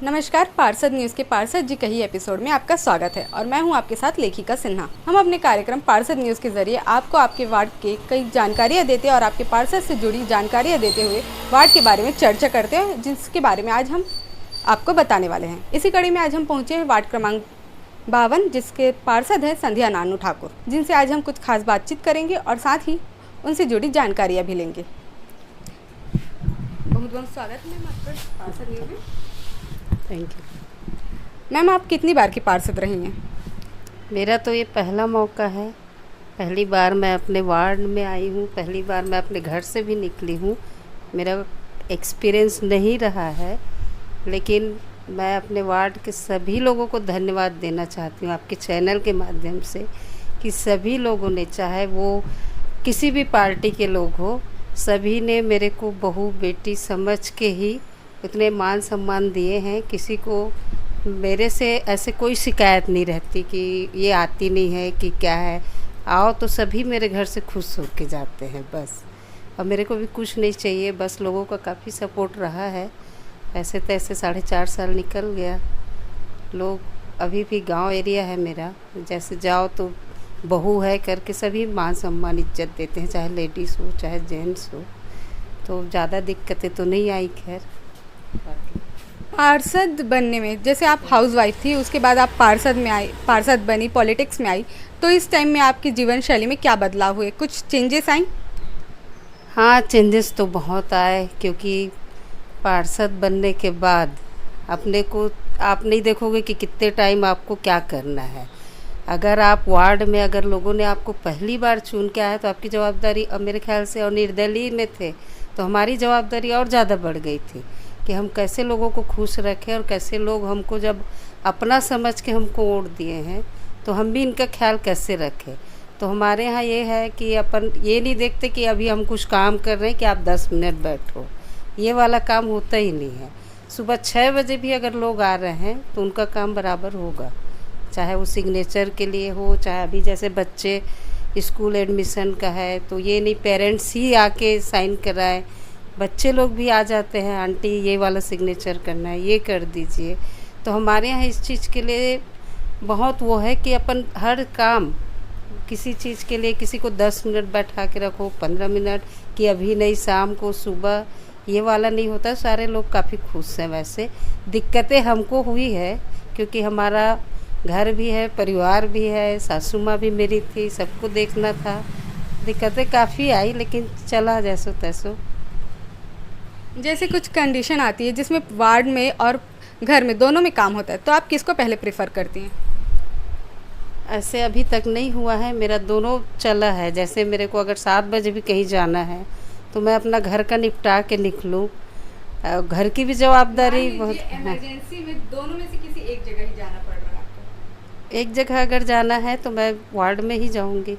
नमस्कार, पार्षद न्यूज़ के पार्षद जी कही एपिसोड में आपका स्वागत है और मैं हूं आपके साथ लेखिका सिन्हा। हम अपने कार्यक्रम पार्षद न्यूज़ के जरिए आपको आपके वार्ड के कई जानकारियां देते हैं और आपके पार्षद से जुड़ी जानकारियां देते हुए वार्ड के बारे में चर्चा करते हैं, जिसके बारे में आज हम आपको बताने वाले हैं। इसी कड़ी में आज हम पहुँचे हैं वार्ड क्रमांक 52, जिसके पार्षद हैं संध्या नानू ठाकुर, जिनसे आज हम कुछ खास बातचीत करेंगे और साथ ही उनसे जुड़ी जानकारियाँ भी लेंगे। बहुत बहुत स्वागत मैम आपका पार्षद न्यूज़ में। Thank you. मैम, आप कितनी बार की पार्षद रही हैं? मेरा तो ये पहला मौका है। पहली बार मैं अपने वार्ड में आई हूँ, पहली बार मैं अपने घर से भी निकली हूँ। मेरा एक्सपीरियंस नहीं रहा है, लेकिन मैं अपने वार्ड के सभी लोगों को धन्यवाद देना चाहती हूँ आपके चैनल के माध्यम से कि सभी लोगों ने, चाहे वो किसी भी पार्टी के लोग हो, सभी ने मेरे को बहू बेटी समझ के ही उतने मान सम्मान दिए हैं। किसी को मेरे से ऐसे कोई शिकायत नहीं रहती कि ये आती नहीं है कि क्या है। आओ तो सभी मेरे घर से खुश होके जाते हैं बस। और मेरे को भी कुछ नहीं चाहिए, बस लोगों का काफ़ी सपोर्ट रहा है। ऐसे तैसे 4.5 साल निकल गया। लोग अभी भी गांव एरिया है मेरा, जैसे जाओ तो बहू है करके सभी मान सम्मान इज्जत देते हैं, चाहे लेडीज़ हो चाहे जेंट्स हो। तो ज़्यादा दिक्कतें तो नहीं आई। खैर, पार्षद बनने में, जैसे आप हाउसवाइफ थी, उसके बाद आप पार्षद बनी, पॉलिटिक्स में आई, तो इस टाइम में आपकी जीवन शैली में क्या बदलाव हुए? कुछ चेंजेस आई? हाँ, चेंजेस तो बहुत आए, क्योंकि पार्षद बनने के बाद अपने को आप नहीं देखोगे कि कितने टाइम आपको क्या करना है। अगर आप वार्ड में, अगर लोगों ने आपको पहली बार चुन के आया तो आपकी जवाबदारी, अब मेरे ख्याल से और निर्दलीय में थे तो हमारी जवाबदारी और ज़्यादा बढ़ गई थी कि हम कैसे लोगों को खुश रखें और कैसे लोग हमको जब अपना समझ के हमको वोट दिए हैं तो हम भी इनका ख्याल कैसे रखें। तो हमारे यहाँ ये है कि अपन ये नहीं देखते कि अभी हम कुछ काम कर रहे हैं कि आप 10 मिनट बैठो, ये वाला काम होता ही नहीं है। सुबह 6 बजे भी अगर लोग आ रहे हैं तो उनका काम बराबर होगा, चाहे वो सिग्नेचर के लिए हो, चाहे अभी जैसे बच्चे स्कूल एडमिशन का है तो ये नहीं पेरेंट्स ही आके साइन कराएं, बच्चे लोग भी आ जाते हैं, आंटी ये वाला सिग्नेचर करना है, ये कर दीजिए। तो हमारे यहाँ इस चीज़ के लिए बहुत वो है कि अपन हर काम, किसी चीज़ के लिए किसी को 10 मिनट बैठा के रखो, 15 मिनट कि अभी नहीं, शाम को, सुबह, ये वाला नहीं होता। सारे लोग काफ़ी खुश हैं। वैसे दिक्कतें हमको हुई है क्योंकि हमारा घर भी है, परिवार भी है, सासू माँ भी मेरी थी, सबको देखना था। दिक्कतें काफ़ी आई, लेकिन चला जैसो तैसो। जैसे कुछ कंडीशन आती है जिसमें वार्ड में और घर में दोनों में काम होता है, तो आप किसको पहले प्रेफर करती हैं? ऐसे अभी तक नहीं हुआ है, मेरा दोनों चला है। जैसे मेरे को अगर 7 बजे भी कहीं जाना है तो मैं अपना घर का निपटा के निकलूँ। घर की भी जवाबदारी बहुत। इमरजेंसी में दोनों में से किसी एक जगह ही जाना पड़ रहा है आपको? एक जगह अगर जाना है तो मैं वार्ड में ही जाऊंगी।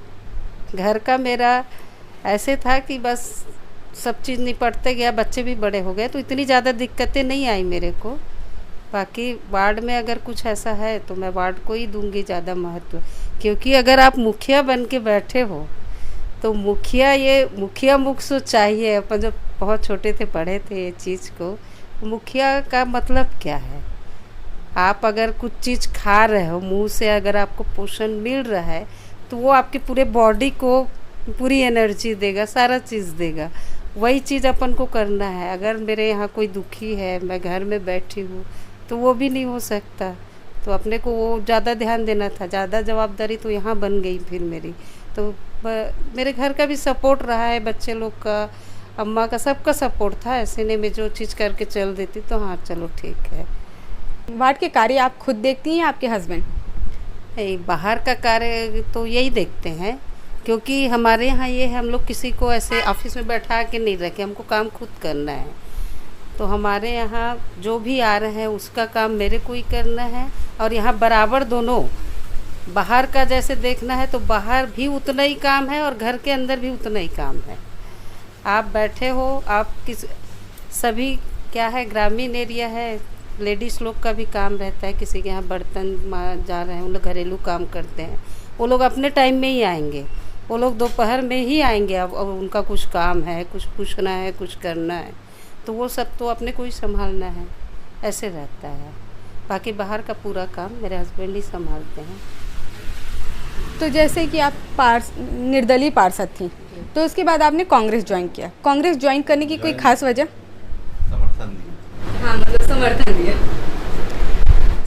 घर का मेरा ऐसे था कि बस सब चीज़ निपटते गया, बच्चे भी बड़े हो गए तो इतनी ज़्यादा दिक्कतें नहीं आई मेरे को। बाकी वार्ड में अगर कुछ ऐसा है तो मैं वार्ड को ही दूंगी ज़्यादा महत्व, क्योंकि अगर आप मुखिया बन के बैठे हो तो मुखिया मुख से चाहिए। अपन जब बहुत छोटे थे पढ़े थे ये चीज़ को, मुखिया का मतलब क्या है। आप अगर कुछ चीज़ खा रहे हो, मुंह से अगर आपको पोषण मिल रहा है तो वो आपके पूरे बॉडी को पूरी एनर्जी देगा, सारा चीज़ देगा। वही चीज़ अपन को करना है। अगर मेरे यहाँ कोई दुखी है, मैं घर में बैठी हूँ, तो वो भी नहीं हो सकता। तो अपने को वो ज़्यादा ध्यान देना था, ज़्यादा जवाबदारी तो यहाँ बन गई फिर मेरी। तो मेरे घर का भी सपोर्ट रहा है, बच्चे लोग का, अम्मा का, सबका सपोर्ट था। ऐसे नहीं मैं जो चीज़ करके चल देती तो हाँ चलो ठीक है। वार्ड के कार्य आप खुद देखती हैं, आपके हस्बैंड? बाहर का कार्य तो यही देखते हैं, क्योंकि हमारे यहाँ ये है, हम लोग किसी को ऐसे ऑफिस में बैठा के नहीं रखे, हमको काम खुद करना है। तो हमारे यहाँ जो भी आ रहे हैं उसका काम मेरे को ही करना है। और यहाँ बराबर दोनों, बाहर का जैसे देखना है तो बाहर भी उतना ही काम है और घर के अंदर भी उतना ही काम है। आप बैठे हो, आप सभी क्या है, ग्रामीण एरिया है, लेडीज़ लोग का भी काम रहता है। किसी के यहाँ बर्तन जा रहे हैं, उन लोग घरेलू काम करते हैं, वो लोग अपने टाइम में ही आएंगे। वो लोग दोपहर में ही आएंगे। अब उनका कुछ काम है, कुछ पूछना है, कुछ करना है, तो वो सब तो अपने को ही संभालना है। ऐसे रहता है। बाकी बाहर का पूरा काम मेरे हस्बैंड ही संभालते हैं। तो जैसे कि आप निर्दलीय पार्षद थी, तो उसके बाद आपने कांग्रेस ज्वाइन किया। कांग्रेस ज्वाइन करने की कोई खास वजह? समर्थन दिया। हाँ, मतलब समर्थन दिया।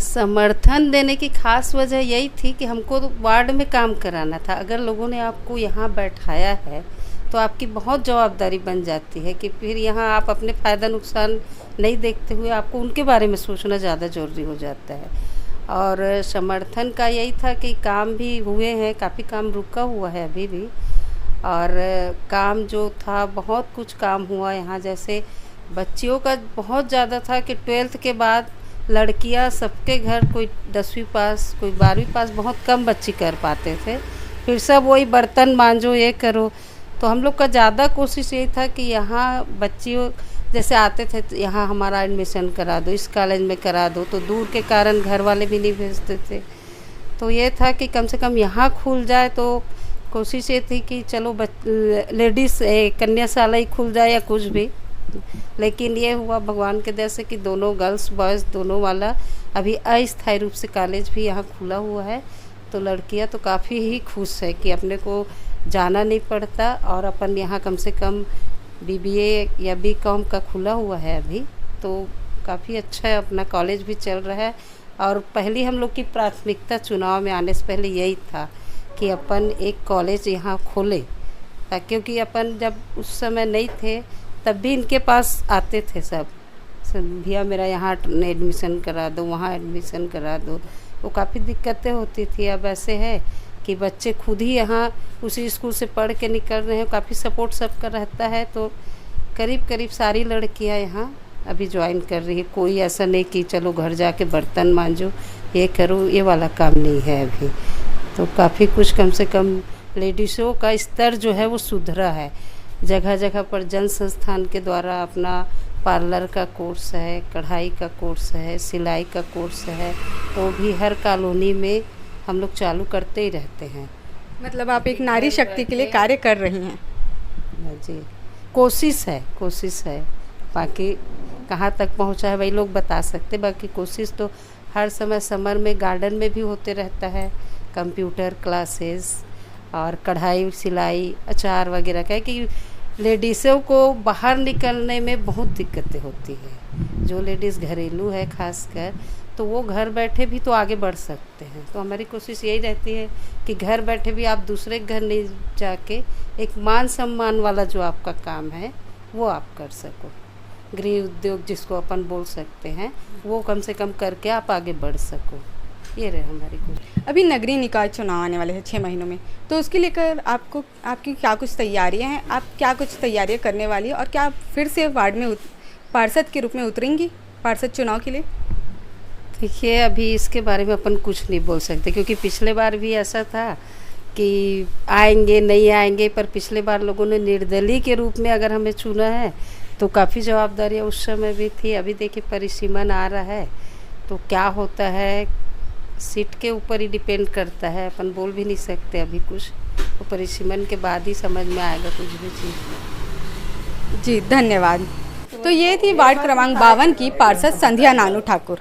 समर्थन देने की खास वजह यही थी कि हमको तो वार्ड में काम कराना था। अगर लोगों ने आपको यहाँ बैठाया है तो आपकी बहुत जवाबदारी बन जाती है कि फिर यहाँ आप अपने फ़ायदा नुकसान नहीं देखते हुए आपको उनके बारे में सोचना ज़्यादा ज़रूरी हो जाता है। और समर्थन का यही था कि काम भी हुए हैं, काफ़ी काम रुका हुआ है अभी भी, और काम जो था बहुत कुछ काम हुआ यहाँ। जैसे बच्चियों का बहुत ज़्यादा था कि 12th के बाद लड़कियाँ सबके घर, कोई 10वीं पास, कोई 12वीं पास, बहुत कम बच्चे कर पाते थे। फिर सब वही बर्तन मांजो, ये करो। तो हम लोग का ज़्यादा कोशिश यही था कि यहाँ बच्चियों जैसे आते थे तो यहाँ हमारा एडमिशन करा दो, इस कॉलेज में करा दो, तो दूर के कारण घर वाले भी नहीं भेजते थे। तो ये था कि कम से कम यहाँ खुल जाए। तो कोशिश ये थी कि चलो लेडीज़ कन्याशाला ही खुल जाए या कुछ भी। लेकिन ये हुआ भगवान के दया से कि दोनों गर्ल्स बॉयज़ दोनों वाला अभी अस्थायी रूप से कॉलेज भी यहाँ खुला हुआ है। तो लड़कियाँ तो काफ़ी ही खुश है कि अपने को जाना नहीं पड़ता, और अपन यहाँ कम से कम BBA या BCom का खुला हुआ है अभी, तो काफ़ी अच्छा है। अपना कॉलेज भी चल रहा है। और पहली हम लोग की प्राथमिकता चुनाव में आने से पहले यही था कि अपन एक कॉलेज यहाँ खोले, क्योंकि अपन जब उस समय नहीं थे तब भी इनके पास आते थे सब भैया मेरा यहाँ एडमिशन करा दो, वहाँ एडमिशन करा दो। वो काफ़ी दिक्कतें होती थी। अब ऐसे है कि बच्चे खुद ही यहाँ उसी स्कूल से पढ़ के निकल रहे हैं, काफ़ी सपोर्ट सबका रहता है। तो करीब करीब सारी लड़कियाँ यहाँ अभी ज्वाइन कर रही है। कोई ऐसा नहीं कि चलो घर जाके बर्तन मांजो, ये करो, ये वाला काम नहीं है अभी। तो काफ़ी कुछ कम से कम लेडीज़ों का स्तर जो है वो सुधरा है। जगह जगह पर जन संस्थान के द्वारा अपना पार्लर का कोर्स है, कढ़ाई का कोर्स है, सिलाई का कोर्स है, वो भी हर कॉलोनी में हम लोग चालू करते ही रहते हैं। मतलब आप एक नारी शक्ति के लिए कार्य कर रही हैं। जी, कोशिश है। बाकी कहाँ तक पहुँचा है वही लोग बता सकते। बाकी कोशिश तो हर समय समर में गार्डन में भी होते रहता है, कंप्यूटर क्लासेस और कढ़ाई सिलाई अचार वगैरह का। कि लेडीज़ों को बाहर निकलने में बहुत दिक्कतें होती है। जो लेडीज़ घरेलू है खासकर, तो वो घर बैठे भी तो आगे बढ़ सकते हैं। तो हमारी कोशिश यही रहती है कि घर बैठे भी आप दूसरे घर नहीं जाके एक मान सम्मान वाला जो आपका काम है वो आप कर सको। गृह उद्योग जिसको अपन बोल सकते हैं, वो कम से कम करके आप आगे बढ़ सको। ये रहे हमारी कोशिश। अभी नगरीय निकाय चुनाव आने वाले हैं 6 महीनों में, तो उसके लेकर आपकी क्या कुछ तैयारियां हैं? आप क्या कुछ तैयारियां करने वाली है, और क्या आप फिर से वार्ड में पार्षद के रूप में उतरेंगी पार्षद चुनाव के लिए? देखिए, अभी इसके बारे में अपन कुछ नहीं बोल सकते, क्योंकि पिछले बार भी ऐसा था कि आएंगे नहीं आएंगे, पर पिछले बार लोगों ने निर्दलीय के रूप में अगर हमें चुना है तो काफ़ी जवाबदारियाँ उस समय भी थी। अभी देखिए परिसीमन आ रहा है, तो क्या होता है सीट के ऊपर ही डिपेंड करता है। अपन बोल भी नहीं सकते अभी कुछ, तो परिसीमन के बाद ही समझ में आएगा कुछ भी चीज़। जी धन्यवाद। तो ये थी वार्ड क्रमांक 52 की पार्षद संध्या नानू ठाकुर।